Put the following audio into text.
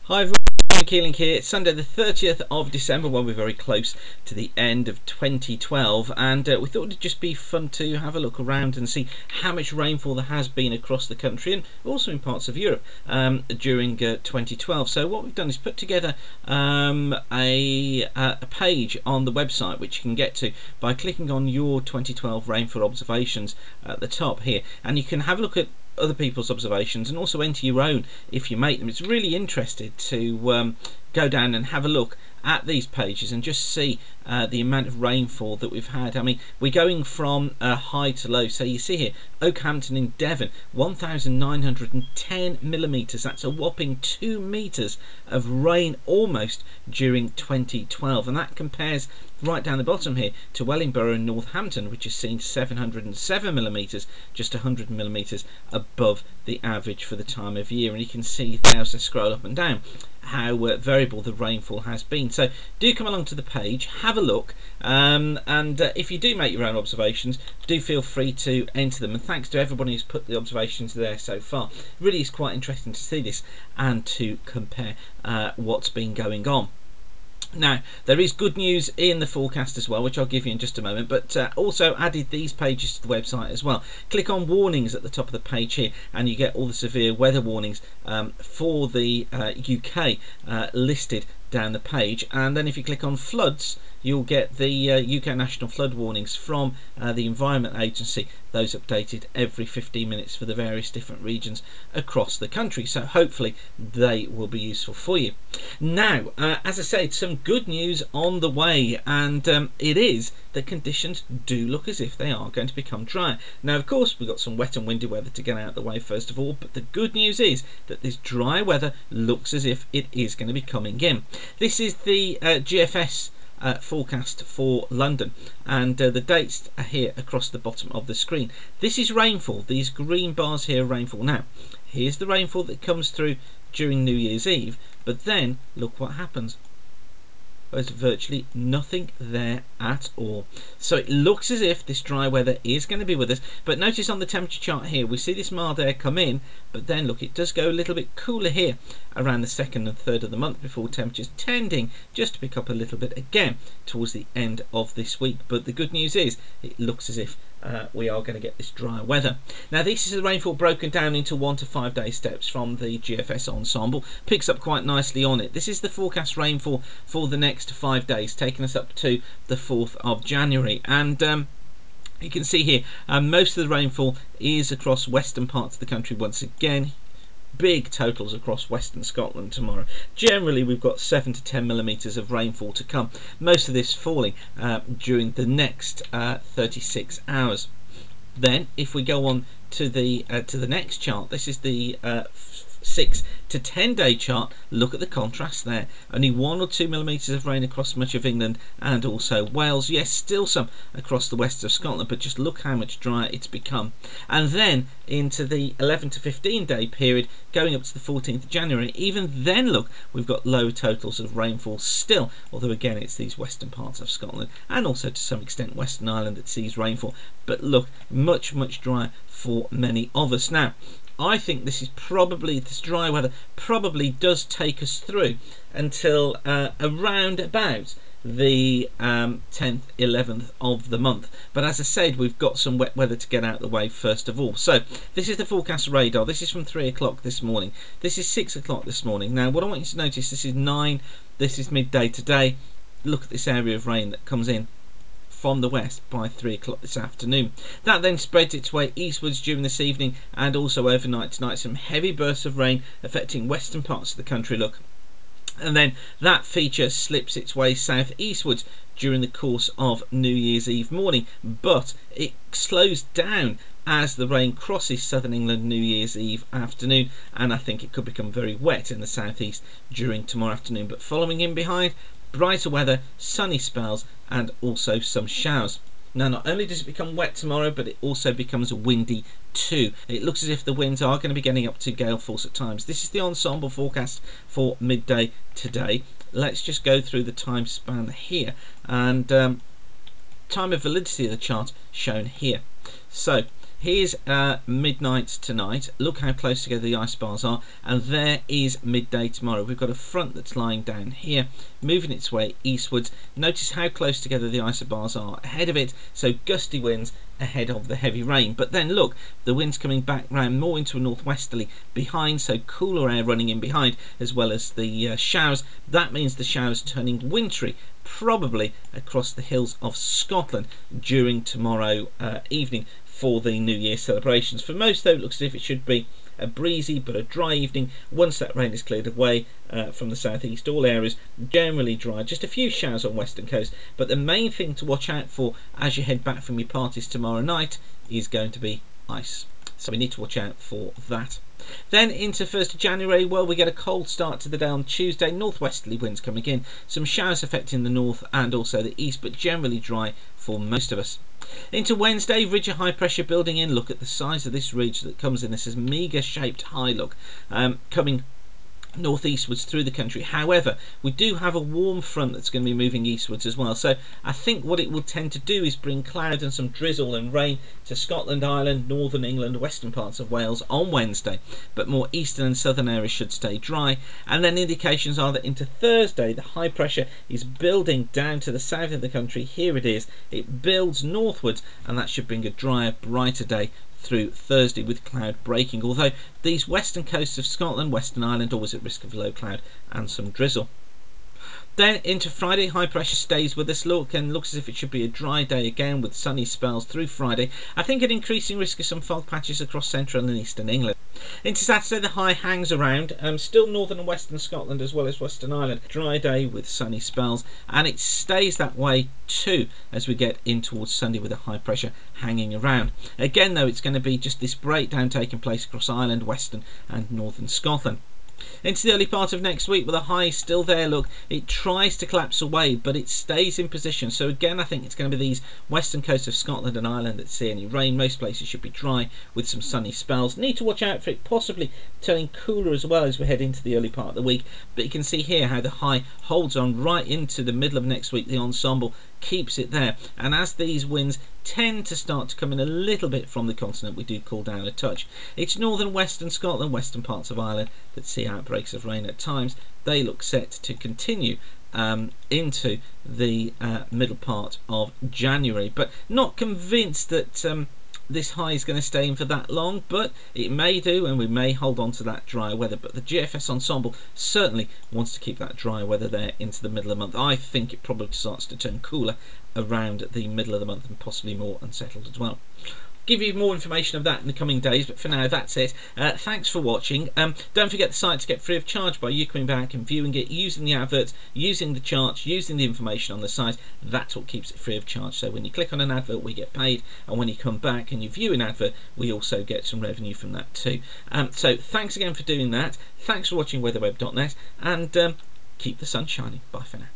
Hi everyone, Keeling here. It's Sunday the 30th of December, well, we're very close to the end of 2012, and we thought it'd just be fun to have a look around and see how much rainfall there has been across the country and also in parts of Europe during 2012. So what we've done is put together a page on the website which you can get to by clicking on your 2012 rainfall observations at the top here, and you can have a look at other people's observations and also enter your own if you make them. It's really interesting to go down and have a look at these pages and just see the amount of rainfall that we've had. I mean, we're going from high to low. So you see here, Oakhampton in Devon, 1,910 millimetres. That's a whopping 2 metres of rain almost during 2012, and that compares right down the bottom here to Wellingborough in Northampton, which has seen 707 millimetres, just 100 millimetres above the average for the time of year. And you can see there, as I scroll up and down, how variable the rainfall has been. So do come along to the page, have a look, and if you do make your own observations, do feel free to enter them. And thanks to everybody who's put the observations there so far. It really is quite interesting to see this and to compare what's been going on. Now, there is good news in the forecast as well, which I'll give you in just a moment, but also added these pages to the website as well. Click on warnings at the top of the page here and you get all the severe weather warnings for the UK listed down the page. And then if you click on floods, you'll get the UK National Flood Warnings from the Environment Agency, those updated every 15 minutes for the various different regions across the country. So hopefully they will be useful for you. Now, as I said, some good news on the way, and it is that conditions do look as if they are going to become drier. Now, of course, we've got some wet and windy weather to get out of the way first of all, but the good news is that this dry weather looks as if it is going to be coming in. This is the GFS forecast for London, and the dates are here across the bottom of the screen. This is rainfall. These green bars here are rainfall. Now, here's the rainfall that comes through during New Year's Eve, but then look what happens. There's virtually nothing there at all. So it looks as if this dry weather is going to be with us, but notice on the temperature chart here we see this mild air come in, but then look, it does go a little bit cooler here around the 2nd and 3rd of the month before temperatures tending just to pick up a little bit again towards the end of this week. But the good news is it looks as if we are going to get this dry weather. Now, this is the rainfall broken down into 1 to 5 day steps from the GFS ensemble. Picks up quite nicely on it. This is the forecast rainfall for the next 5 days, taking us up to the 4th of January. And you can see here most of the rainfall is across western parts of the country once again. Big totals across western Scotland tomorrow. Generally, we've got 7 to 10 millimetres of rainfall to come. Most of this falling during the next 36 hours. Then, if we go on to the next chart, this is the 6 to 10 day chart. Look at the contrast there. Only 1 or 2 millimetres of rain across much of England and also Wales. Yes, still some across the west of Scotland, but just look how much drier it's become. And then into the 11 to 15 day period going up to the 14th of January. Even then, look, we've got low totals of rainfall still, although again it's these western parts of Scotland and also to some extent Western Ireland that sees rainfall. But look, much drier for many of us. Now, I think this dry weather probably does take us through until around about the 10th, 11th of the month. But as I said, we've got some wet weather to get out of the way first of all. So this is the forecast radar. This is from 3 o'clock this morning. This is 6 o'clock this morning. Now, what I want you to notice, this is 9, this is midday today. Look at this area of rain that comes in from the west by 3 o'clock this afternoon. That then spreads its way eastwards during this evening and also overnight tonight. Some heavy bursts of rain affecting western parts of the country, look. And then that feature slips its way southeastwards during the course of New Year's Eve morning, but it slows down as the rain crosses southern England New Year's Eve afternoon, and I think it could become very wet in the southeast during tomorrow afternoon. But following in behind, brighter weather, sunny spells and also some showers. Now, not only does it become wet tomorrow, but it also becomes windy too. It looks as if the winds are going to be getting up to gale force at times. This is the ensemble forecast for midday today. Let's just go through the time span here, and time of validity of the chart shown here. So here's midnight tonight. Look how close together the isobars are, and there is midday tomorrow. We've got a front that's lying down here, moving its way eastwards. Notice how close together the isobars are ahead of it, so gusty winds ahead of the heavy rain. But then look, the wind's coming back round more into a northwesterly behind, so cooler air running in behind, as well as the showers. That means the showers turning wintry, probably across the hills of Scotland during tomorrow evening for the New Year celebrations. For most, though, it looks as if it should be a breezy but a dry evening once that rain is cleared away from the southeast. All areas generally dry, just a few showers on western coast, but the main thing to watch out for as you head back from your parties tomorrow night is going to be ice, so we need to watch out for that. Then into 1st of January, well, we get a cold start to the day on Tuesday. Northwesterly winds coming in, some showers affecting the north and also the east, but generally dry for most of us. Into Wednesday, ridge of high pressure building in. Look at the size of this ridge that comes in. This is meagre shaped high, look, coming northeastwards through the country. However, we do have a warm front that's going to be moving eastwards as well, so I think what it will tend to do is bring cloud and some drizzle and rain to Scotland, Ireland, northern England, western parts of Wales on Wednesday, but more eastern and southern areas should stay dry. And then indications are that into Thursday the high pressure is building down to the south of the country. Here it is, it builds northwards, and that should bring a drier, brighter day through Thursday with cloud breaking, although these western coasts of Scotland, Western Ireland, always at risk of low cloud and some drizzle. Then into Friday, high pressure stays with us, look, and looks as if it should be a dry day again with sunny spells through Friday. I think an increasing risk of some fog patches across central and eastern England. Into Saturday, the high hangs around, still northern and western Scotland as well as Western Ireland. Dry day with sunny spells, and it stays that way too as we get in towards Sunday with a high pressure hanging around. Again though, it's going to be just this breakdown taking place across Ireland, western and northern Scotland. Into the early part of next week with a high still there, look, it tries to collapse away but it stays in position, so again I think it's going to be these western coasts of Scotland and Ireland that see any rain. Most places should be dry with some sunny spells. Need to watch out for it possibly turning cooler as well as we head into the early part of the week, but you can see here how the high holds on right into the middle of next week. The ensemble keeps it there, and as these winds tend to start to come in a little bit from the continent, we do cool down a touch. It's northern western Scotland, western parts of Ireland that see outbreaks of rain at times. They look set to continue into the middle part of January, but not convinced that this high is going to stay in for that long, but it may do, and we may hold on to that dry weather. But the GFS ensemble certainly wants to keep that dry weather there into the middle of the month. I think it probably starts to turn cooler around the middle of the month and possibly more unsettled as well. Give you more information of that in the coming days, but for now that's it. Thanks for watching. Don't forget the site to get free of charge by you coming back and viewing it using the adverts, using the charts, using the information on the site. That's what keeps it free of charge. So when you click on an advert we get paid, and when you come back and you view an advert we also get some revenue from that too. So thanks again for doing that. Thanks for watching weatherweb.net, and keep the sun shining. Bye for now.